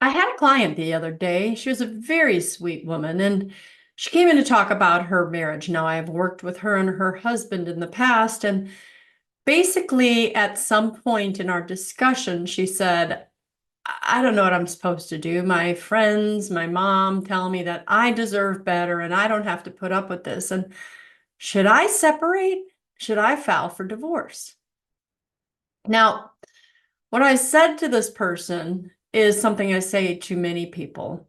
I had a client the other day. She was a very sweet woman, and she came in to talk about her marriage. Now, I have worked with her and her husband in the past, and basically, at some point in our discussion, she said, I don't know what I'm supposed to do. My friends, my mom tell me that I deserve better and I don't have to put up with this. And should I separate? Should I file for divorce? Now, what I said to this person is something I say to many people.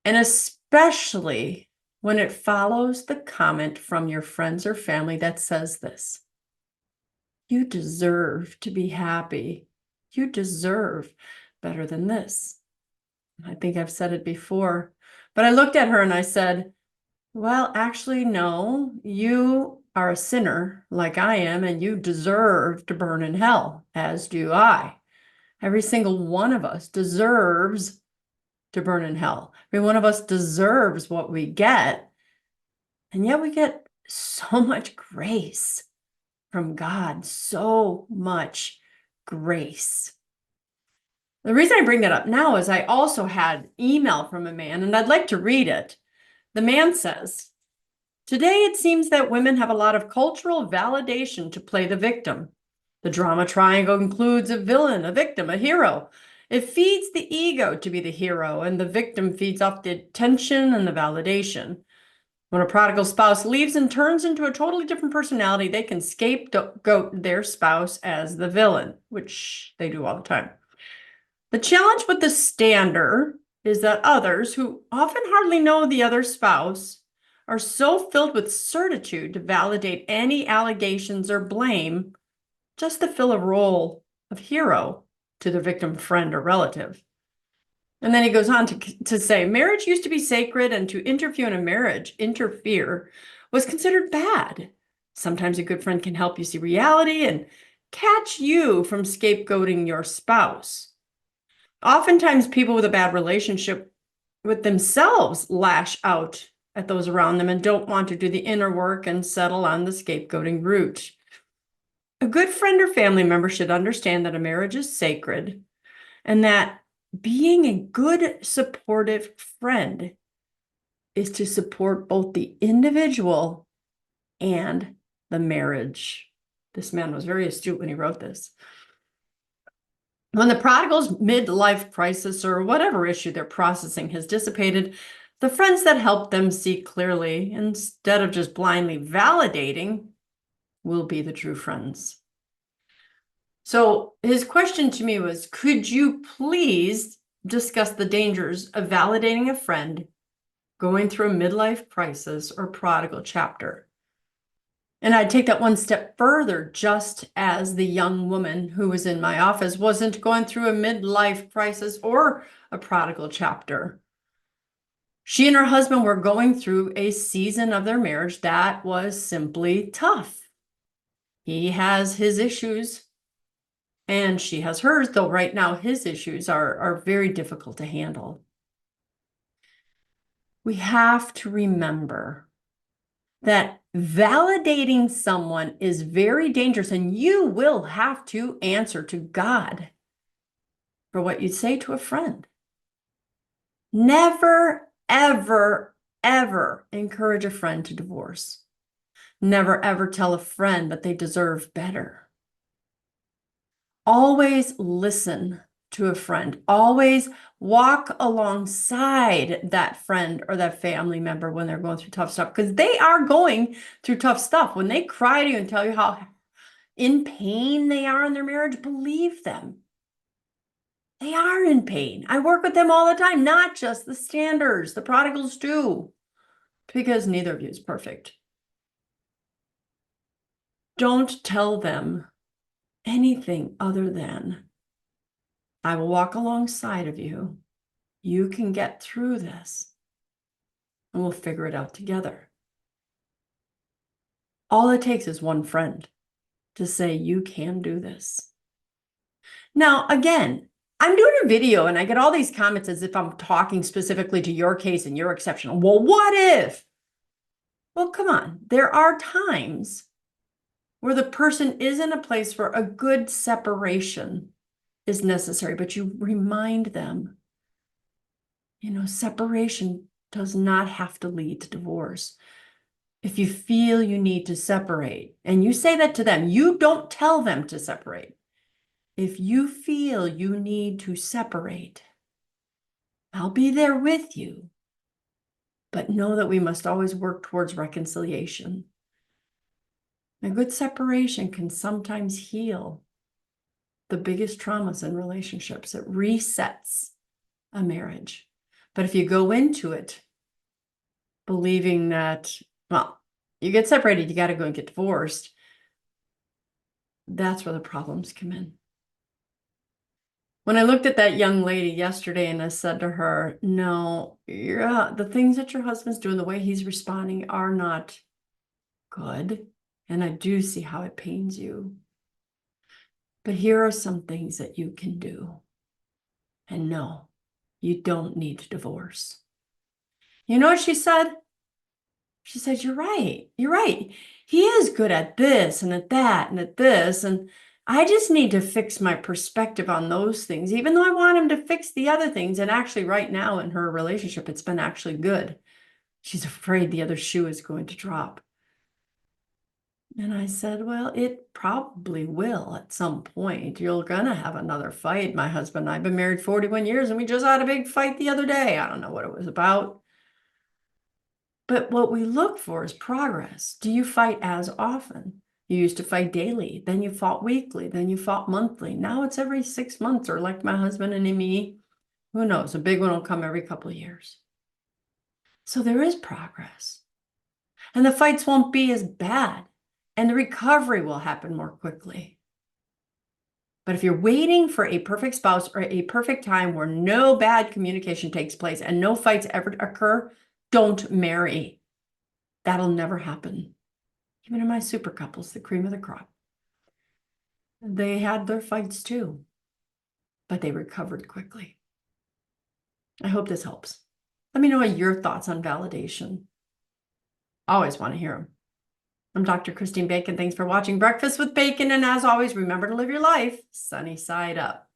And especially when it follows the comment from your friends or family that says this: you deserve to be happy. You deserve better than this. I think I've said it before, but I looked at her and I said, well, actually, no, you are a sinner like I am, and you deserve to burn in hell, as do I. Every single one of us deserves to burn in hell. Every one of us deserves what we get. And yet we get so much grace from God, so much grace. The reason I bring that up now is I also had email from a man, and I'd like to read it. The man says, today it seems that women have a lot of cultural validation to play the victim. The drama triangle includes a villain, a victim, a hero. It feeds the ego to be the hero, and the victim feeds off the attention and the validation. When a prodigal spouse leaves and turns into a totally different personality, they can scapegoat their spouse as the villain, which they do all the time. The challenge with the stander is that others, who often hardly know the other spouse, are so filled with certitude to validate any allegations or blame just to fill a role of hero to their victim friend or relative. And then he goes on to say, marriage used to be sacred, and to interfere in a marriage, was considered bad. Sometimes a good friend can help you see reality and catch you from scapegoating your spouse. Oftentimes, people with a bad relationship with themselves lash out at those around them and don't want to do the inner work and settle on the scapegoating route. A good friend or family member should understand that a marriage is sacred, and that being a good, supportive friend is to support both the individual and the marriage. This man was very astute when he wrote this. When the prodigal's midlife crisis or whatever issue they're processing has dissipated, the friends that help them see clearly, instead of just blindly validating, will be the true friends. So his question to me was, could you please discuss the dangers of validating a friend going through a midlife crisis or prodigal chapter? And I'd take that one step further, just as the young woman who was in my office wasn't going through a midlife crisis or a prodigal chapter. She and her husband were going through a season of their marriage that was simply tough. He has his issues and she has hers, though right now his issues are very difficult to handle. We have to remember that validating someone is very dangerous, and you will have to answer to God for what you say to a friend. Never, ever, ever encourage a friend to divorce. Never, ever tell a friend that they deserve better. Always listen to a friend. Always walk alongside that friend or that family member when they're going through tough stuff, because they are going through tough stuff. When they cry to you and tell you how in pain they are in their marriage, believe them. They are in pain. I work with them all the time, not just the standers, the prodigals too, because neither of you is perfect. Don't tell them anything other than, I will walk alongside of you. You can get through this, and we'll figure it out together. All it takes is one friend to say, you can do this. Now, again, I'm doing a video and I get all these comments as if I'm talking specifically to your case and you're exceptional. Well, what if? Well, come on. There are times where the person is in a place where a good separation is necessary, but you remind them Separation does not have to lead to divorce. If you feel you need to separate, and you say that to them, you don't tell them to separate. If you feel you need to separate, I'll be there with you. But know that we must always work towards reconciliation. A good separation can sometimes heal the biggest traumas in relationships. It resets a marriage. But if you go into it believing that, well, you get separated, you got to go and get divorced, that's where the problems come in. When I looked at that young lady yesterday and I said to her, no, the things that your husband's doing, the way he's responding are not good. And I do see how it pains you. But here are some things that you can do. And no, you don't need to divorce. You know what she said? She said, you're right. You're right. He is good at this and at that and at this. And I just need to fix my perspective on those things, even though I want him to fix the other things. And actually, right now in her relationship, it's been actually good. She's afraid the other shoe is going to drop. And I said, well, it probably will at some point. You're going to have another fight. My husband and I have been married 41 years, and we just had a big fight the other day. I don't know what it was about. But what we look for is progress. Do you fight as often? You used to fight daily, then you fought weekly, then you fought monthly. Now it's every 6 months, or like my husband and me, who knows? A big one will come every couple of years. So there is progress. And the fights won't be as bad, and the recovery will happen more quickly. But if you're waiting for a perfect spouse or a perfect time where no bad communication takes place and no fights ever occur, don't marry. That'll never happen. Even in my super couples, the cream of the crop, they had their fights too, but they recovered quickly. I hope this helps. Let me know what your thoughts on validation. Always want to hear them. I'm Dr. Christine Bacon. Thanks for watching Breakfast with Bacon. And as always, remember to live your life sunny side up.